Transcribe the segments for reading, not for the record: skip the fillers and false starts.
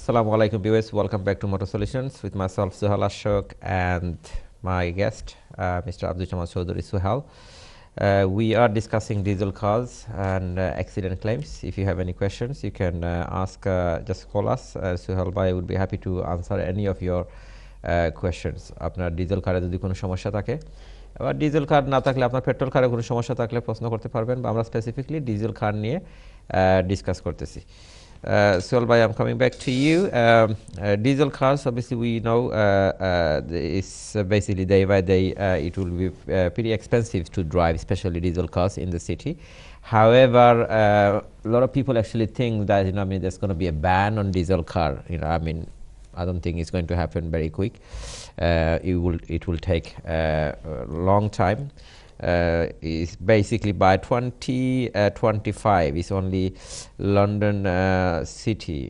Assalamu alaikum viewers, welcome back to Motor Solutions with myself Suhal Ashok and my guest Mr. Abdul Chamal Chaudhary Suhal. We are discussing diesel cars and accident claims. If you have any questions you can ask, just call us. Suhal bhai would be happy to answer any of your questions. আপনার diesel কারে যদি কোনো সমস্যা থাকে আবার diesel কার না থাকলে আপনার পেট্রোল কারে কোনো সমস্যা থাকলে প্রশ্ন করতে পারবেন বা আমরা স্পেসিফিকলি ডিজেল কার নিয়ে ডিসকাস করতেছি। Suhal bhai, I'm coming back to you. Diesel cars, obviously we know it's basically day by day it will be pretty expensive to drive, especially diesel cars in the city. However, a lot of people actually think that there's going to be a ban on diesel car. I don't think it's going to happen very quick. It will take a long time. Is basically by 2025 is only London city.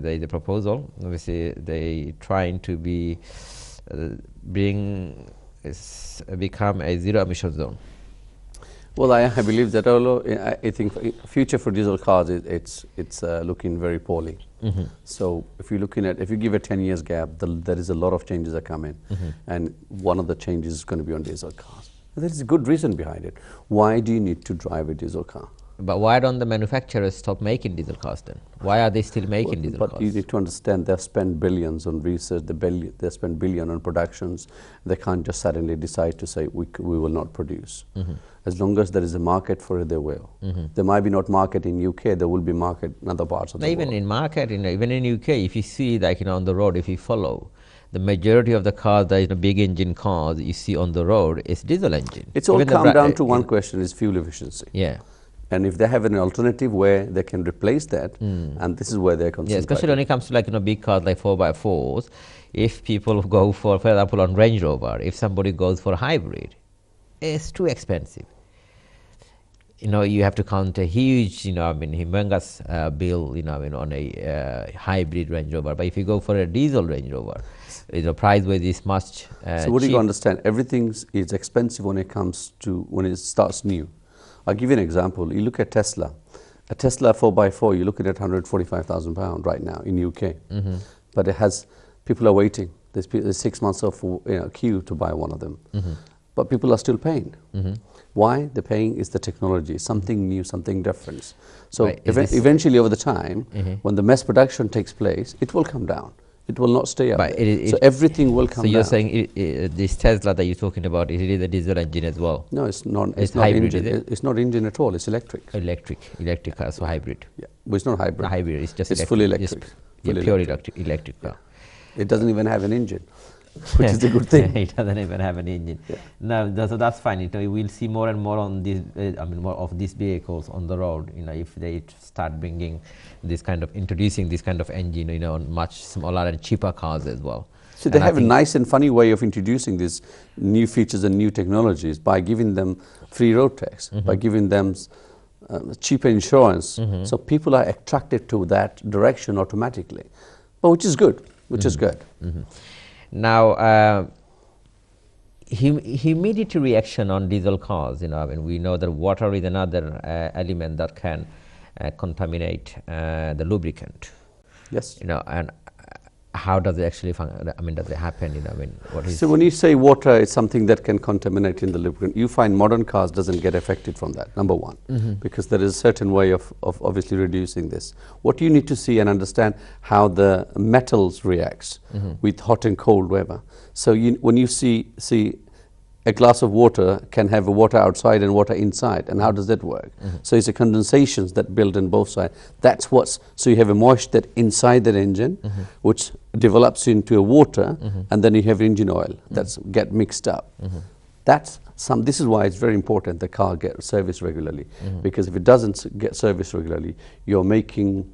There is a proposal. Obviously, they trying to become a zero emission zone. Well, I believe that although I think future for diesel cars it's looking very poorly. So if you give a 10 years gap, there is a lot of changes are coming, and one of the changes is going to be on diesel cars. There is a good reason behind it. Why do you need to drive a diesel car? But why don't the manufacturers stop making diesel cars then? Why are they still making diesel cars? But you need to understand they've spent billions on research, they spend billions on productions. They can't just suddenly decide to say we will not produce. As long as there is a market for it, they will. There might be not market in UK, there will be market in other parts of the world. Even in market, even in UK, if you see like on the road, if you follow, the majority of the cars that big engine cars you see on the road is diesel engine. It's all come down to one question: is fuel efficiency. Yeah. And if they have an alternative where they can replace that, and this is where they're concentrating. Yeah, especially when it comes to big cars like 4x4s. If people go for example, on Range Rover, if somebody goes for hybrid, it's too expensive. You have to count a huge, humongous bill, on a hybrid Range Rover. But if you go for a diesel Range Rover, price wise is much so what do you understand? Everything is expensive when it starts new. I'll give you an example. You look at Tesla. A Tesla 4x4, you're looking at £145,000 right now in UK. But people are waiting. There's 6 months of queue to buy one of them. But people are still paying. Why? The paying is the technology, something new, something different. So eventually over the time, when the mass production takes place, it will come down. It will not stay up. So everything will come down. So you're saying this Tesla that you're talking about, it is a diesel engine as well? No, it's not. It's not hybrid, engine. It's not engine at all. It's electric. Electric car, so hybrid. Yeah, but it's not hybrid. Not hybrid. It's just fully electric. Pure electric car. It doesn't even have an engine, which is a good thing. It doesn't even have an engine. Yeah. No, so that's fine. We'll see more and more on these. More of these vehicles on the road. If they start bringing introducing this kind of engine, on much smaller and cheaper cars as well. So they have a nice and funny way of introducing these new features and new technologies by giving them free road tax, by giving them cheaper insurance. So people are attracted to that direction automatically, but which is good. Now, humidity reaction on diesel cars, we know that water is another element that can contaminate the lubricant. Yes. And how does it actually does it happen? What is? So when you say water, it's something that can contaminate in the lubricant. You find modern cars doesn't get affected from that, number one, because there is a certain way of obviously reducing this. What you need to see and understand how the metals reacts with hot and cold weather. So when you see a glass of water can have water outside and water inside, and how does that work? So it's a condensations that build in both sides. So you have a moisture inside that engine, which develops into a water, and then you have engine oil that's get mixed up. This is why it's very important the car gets serviced regularly, because if it doesn't get serviced regularly, you're making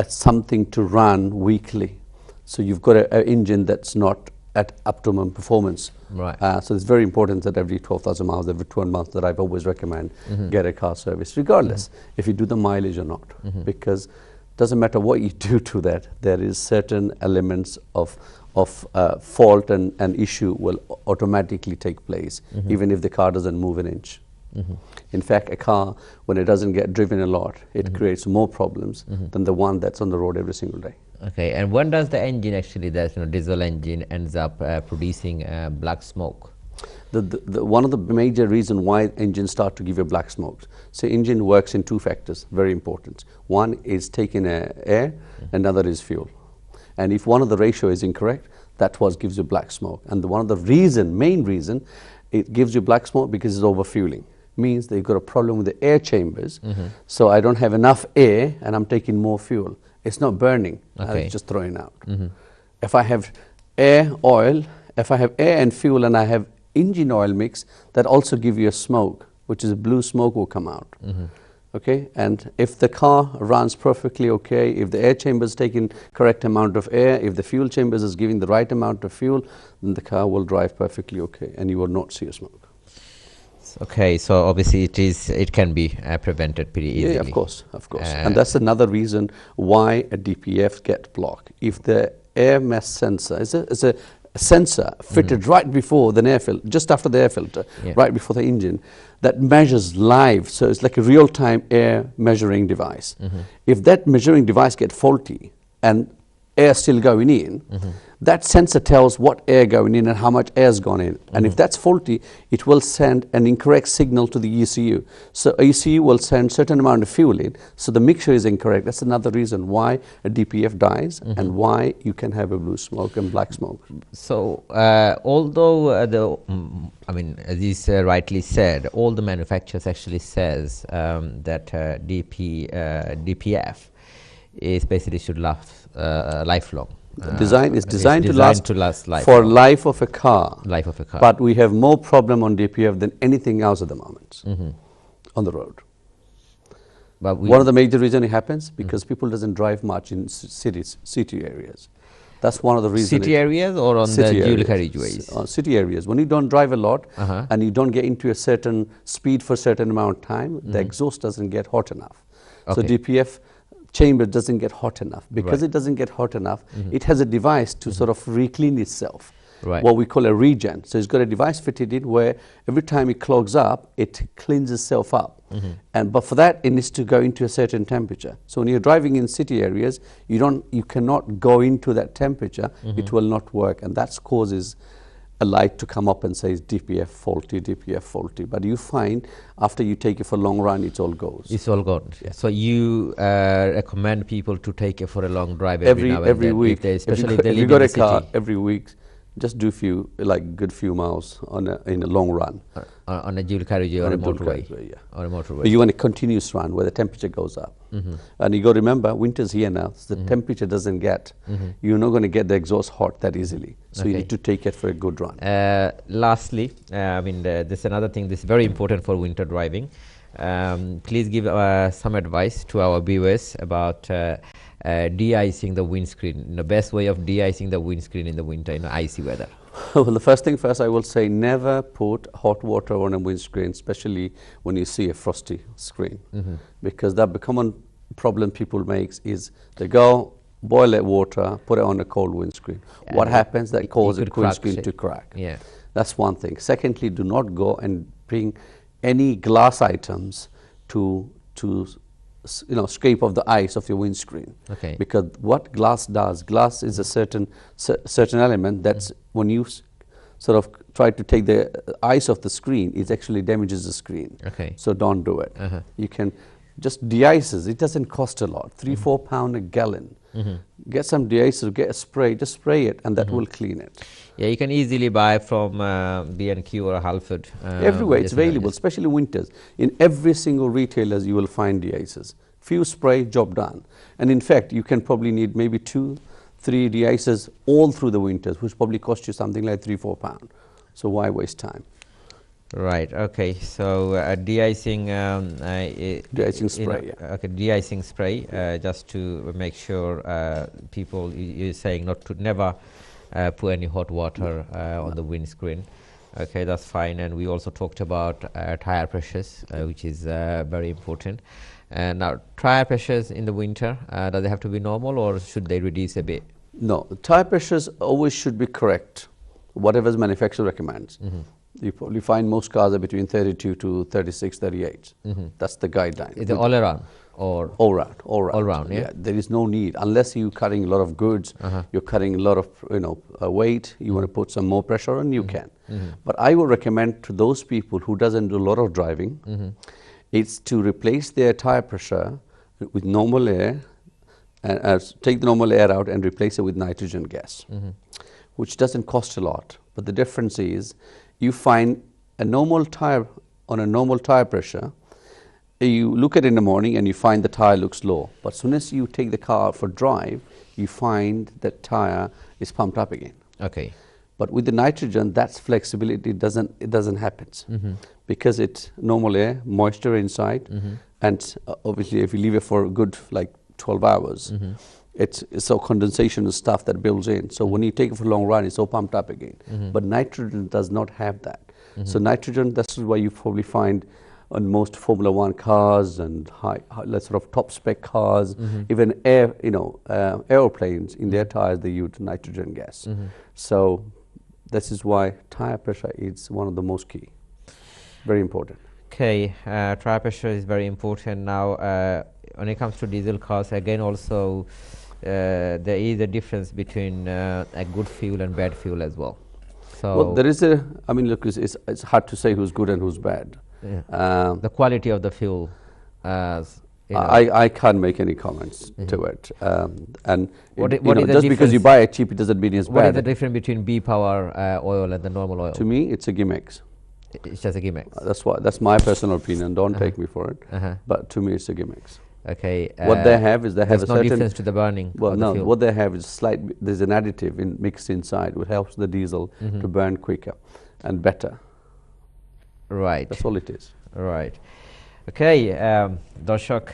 something to run weekly. So you've got an engine that's not at optimum performance. Right. So it's very important that every 12,000 miles, every 2 months, that I've always recommend get a car service, regardless if you do the mileage or not, because it doesn't matter what you do to that, there is certain elements of fault and issue will automatically take place, even if the car doesn't move an inch. In fact, a car, when it doesn't get driven a lot, it creates more problems than the one that's on the road every single day. Okay, and when does the engine actually, the diesel engine, ends up producing black smoke? One of the major reasons why engines start to give you black smoke. So engine works in two factors, very important. One is taking air, another is fuel. And if one of the ratio is incorrect, that what gives you black smoke. And one of the main reason, it gives you black smoke because it's overfueling. Means that you've got a problem with the air chambers. So I don't have enough air and I'm taking more fuel. It's not burning, it's just throwing out. If I have air, oil, if I have air and fuel and I have engine oil mix, that also give you a smoke, which is a blue smoke will come out. Okay, and if the car runs perfectly okay, if the air chamber is taking correct amount of air, if the fuel chambers is giving the right amount of fuel, then the car will drive perfectly okay and you will not see a smoke. Okay, so obviously it can be prevented pretty easily. Yeah, of course. And that's another reason why a DPF get blocked. If the air mass sensor is a sensor fitted right before the air filter, just after the air filter, right before the engine, that measures live. So it's like a real-time air measuring device. If that measuring device get faulty and air still going in, that sensor tells what air going in and how much air has gone in. And if that's faulty, it will send an incorrect signal to the ECU. So ECU will send certain amount of fuel in, so the mixture is incorrect. That's another reason why a DPF dies and why you can have a blue smoke and black smoke. So although I mean, as you rightly said, all the manufacturers actually says that DPF is basically should last lifelong. Design is designed to last lifelong. For life of a car. Life of a car. But we have more problem on DPF than anything else at the moment on the road. But one of the major reasons it happens because people doesn't drive much in city areas. That's one of the reasons. City areas or on the dual carriageways? City areas. When you don't drive a lot and you don't get into a certain speed for a certain amount of time, the exhaust doesn't get hot enough. So DPF chamber doesn't get hot enough. Because it doesn't get hot enough, it has a device to sort of re-clean itself. What we call a regen. So it's got a device fitted in where every time it clogs up, it cleans itself up. But for that, it needs to go into a certain temperature. So when you're driving in city areas, you cannot go into that temperature. It will not work, and that causes a light to come up and says DPF faulty, DPF faulty. But you find after you take it for a long run, it all goes. It's all gone. Yeah. So you recommend people to take it for a long drive every week, especially if you got a car every week. Just do good few miles in a long run. On a dual carriageway or a motorway. Or a motorway. But you want a continuous run where the temperature goes up. And you got to remember, winter's here now, so the temperature doesn't get, you're not going to get the exhaust hot that easily. So you need to take it for a good run. Lastly, I mean, this is another thing, this is very important for winter driving. Please give some advice to our viewers about de-icing the windscreen, the best way of de-icing the windscreen in the winter in icy weather. Well, the first thing first, I will say never put hot water on a windscreen, especially when you see a frosty screen, because that common problem people make is they go boil that water, put it on a cold windscreen. What happens? That causes the windscreen to crack. Yeah, that's one thing. Secondly, do not go and bring any glass items to scrape off the ice of your windscreen. Because what glass does, glass is a certain element that's when you sort of try to take the ice off the screen, it actually damages the screen. So don't do it. You can just de-ices. It doesn't cost a lot, £3–4 a gallon. Get some de-icer, get a spray, just spray it, and that will clean it. Yeah, you can easily buy from B&Q or Halford. Everywhere it's available, especially winters. In every single retailer, you will find de-icers. Few spray, job done. And in fact, you can probably need maybe 2–3 de-icers all through the winters, which probably cost you something like £3–4. So why waste time? Right. Okay. So de-icing. De-icing spray. Okay. De-icing spray, just to make sure people. You're saying never put any hot water on the windscreen. Okay, that's fine. And we also talked about tire pressures, which is very important. And now, tire pressures in the winter, do they have to be normal or should they reduce a bit? No, tire pressures always should be correct, whatever the manufacturer recommends. You probably find most cars are between 32 to 36, 38. That's the guideline. Is it all around? or all round, all round. all round, yeah? There is no need unless you're carrying a lot of goods, you're carrying a lot of weight. You want to put some more pressure on, you can. But I would recommend to those people who doesn't do a lot of driving, it's to replace their tire pressure with normal air, and take the normal air out and replace it with nitrogen gas, which doesn't cost a lot. But the difference is, you find a normal tire on a normal tire pressure. You look at it in the morning and you find the tire looks low, but as soon as you take the car for drive, you find that tire is pumped up again. Okay. But with the nitrogen, that's flexibility doesn't happen, because it's normal air, moisture inside, and obviously if you leave it for a good like 12 hours, it's all condensation and stuff that builds in. So when you take it for a long run, it's all pumped up again. But nitrogen does not have that. So nitrogen, that's why you probably find on most Formula One cars and high sort of top spec cars, even aeroplanes, in their tires they use nitrogen gas. So this is why tire pressure is one of the most key, very important. Okay, tire pressure is very important. Now, when it comes to diesel cars, again also there is a difference between a good fuel and bad fuel as well. So well, there is a, I mean, look, it's hard to say who's good and who's bad. The quality of the fuel, I can't make any comments to it. And what just because you buy it cheap, it doesn't mean it's bad. What is the difference between B-power oil and the normal oil? To me, it's a gimmick. It's just a gimmick. That's my personal opinion. Don't take me for it. But to me, it's a gimmick. Okay. What they have is they have a certain difference to the burning. Well, no. What they have is there's an additive mixed inside, which helps the diesel to burn quicker and better. Right. That's all it is. Right. Okay, দর্শক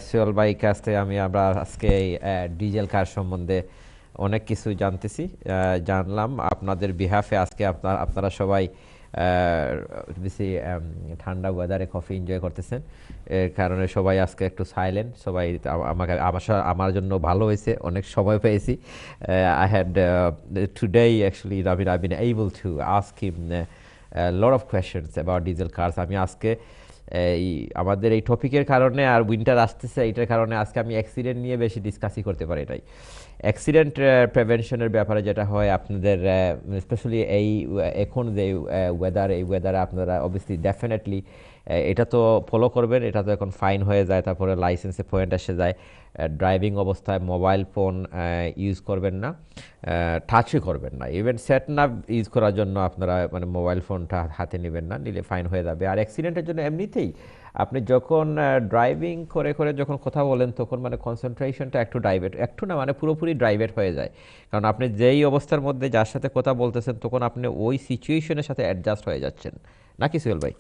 সোহেল ভাই কাছ থেকে আমরা আজকে diesel কার সম্বন্ধে অনেক কিছু জানলাম আপনাদের বিহাফে। আজকে আপনারা সবাই বেশি ঠান্ডা ওয়েদারে কফি এনজয় করতেছেন, এর কারণে সবাই আজকে একটু সাইলেন্ট। সবাই আমার জন্য ভালো হয়েছে, অনেক সময় পেয়েছি। I had today actually I've been able to ask him a lot of questions about diesel cars. আমি আজকে আমাদের এই টপিকের কারণে আর উইন্টার আসতেছে, এইটার কারণে আজকে আমি অ্যাক্সিডেন্ট নিয়ে বেশি ডিসকাসই করতে পারি নাই। অ্যাক্সিডেন্ট প্রিভেনশনের ব্যাপারে যেটা হয় আপনাদের স্পেশালি এখন যে ওয়েদার, এই ওয়েদারে আপনারা অবভিয়াসলি ডেফিনেটলি এটা তো ফলো করবেন। এটা তো এখন ফাইন হয়ে যায়, তারপরে লাইসেন্সে পয়েন্ট এসে যায়। ড্রাইভিং অবস্থায় মোবাইল ফোন ইউজ করবেন না, টাচই করবেন না। ইভেন সেট না ইউজ করার জন্য আপনারা মানে মোবাইল ফোনটা হাতে নেবেন না, নিলে ফাইন হয়ে যাবে। আর অ্যাক্সিডেন্টের জন্য এমনিতেই আপনি যখন ড্রাইভিং করে যখন কথা বলেন, তখন মানে কনসেন্ট্রেশনটা একটু না মানে পুরোপুরি ড্রাইভেট হয়ে যায়। কারণ আপনি যেই অবস্থার মধ্যে যার সাথে কথা বলতেছেন, তখন আপনি ওই সিচুয়েশনের সাথে অ্যাডজাস্ট হয়ে যাচ্ছেন, নাকি সোহেল ভাই?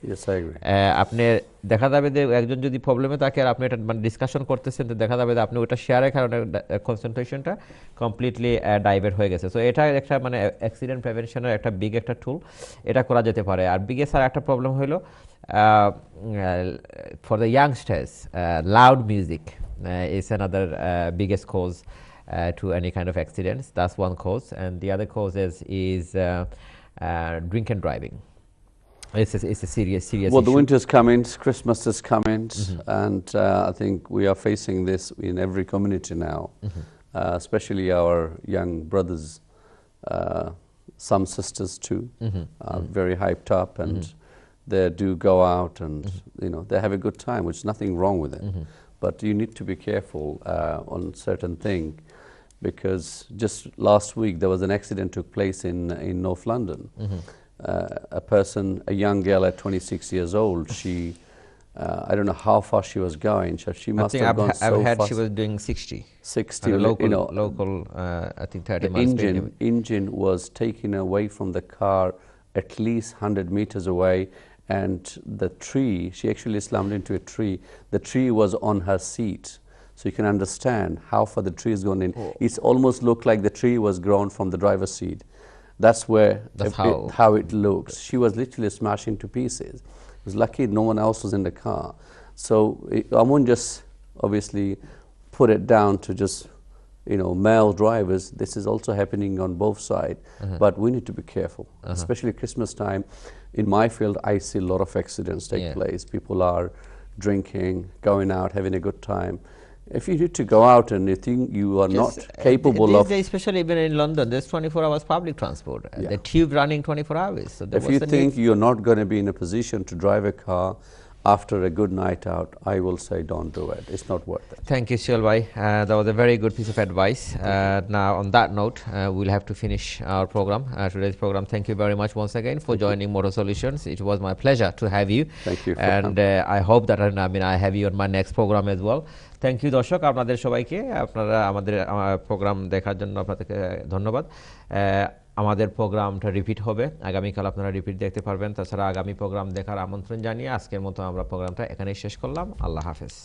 আপনি দেখা যাবে যে একজন যদি প্রবলেমে থাকে আর আপনি এটা মানে ডিসকাশন করতেছেন, তো দেখা যাবে যে আপনি ওটা শেয়ারের কারণে কনসেন্ট্রেশনটা কমপ্লিটলি ডাইভার্ট হয়ে গেছে। সো এটা একটা মানে অ্যাক্সিডেন্ট প্রিভেনশনের একটা বিগ একটা টুল, এটা করা যেতে পারে। আর বিগেস্ট আর একটা প্রবলেম হলো for the youngsters, loud music is another biggest cause to any kind of accidents. That's one cause, and the other cause is drink and driving. It's a serious well, issue. the winter's coming, Christmas is coming, and I think we are facing this in every community now, especially our young brothers, some sisters too, are very hyped up, and they do go out and they have a good time, which is nothing wrong with it. But you need to be careful on certain thing, because just last week there was an accident took place in North London. A young girl at 26 years old, she I don't know how fast she was going. She must have gone so I've heard fast. she was doing 60. 60, local I think 30 miles per hour. Engine was taken away from the car at least 100 meters away, and the tree, she actually slammed into a tree. The tree was on her seat. So you can understand how far the tree is gone in. It's almost looked like the tree was grown from the driver's seat. That's how it looks. She was literally smashed into pieces. It was lucky no one else was in the car. So I won't just obviously put it down to just male drivers. This is also happening on both sides, but we need to be careful, especially Christmas time. In my field, I see a lot of accidents take place. People are drinking, going out, having a good time. If you need to go out and you think you are not capable these of, days, especially even in London, there's 24 hours public transport. Yeah. The tube running 24 hours. So if you think you're not going to be in a position to drive a car after a good night out, I will say don't do it. It's not worth it. Thank you, Shilbhai. That was a very good piece of advice. Now, on that note, we'll have to finish our program, today's program. Thank you very much once again for joining Motor Solutions. It was my pleasure to have you. Thank you. And I hope that I have you on my next program as well. Thank you দর্শক, আপনাদের সবাইকে আপনারা আমাদের programme দেখার জন্য আপনাদেরকে ধন্যবাদ। আমাদের প্রোগ্রামটা রিপিট হবে আগামীকাল, আপনারা রিপিট দেখতে পারবেন। তাছাড়া আগামী প্রোগ্রাম দেখার আমন্ত্রণ জানিয়ে আজকের মতো আমরা প্রোগ্রামটা এখানেই শেষ করলাম। আল্লাহ হাফেজ।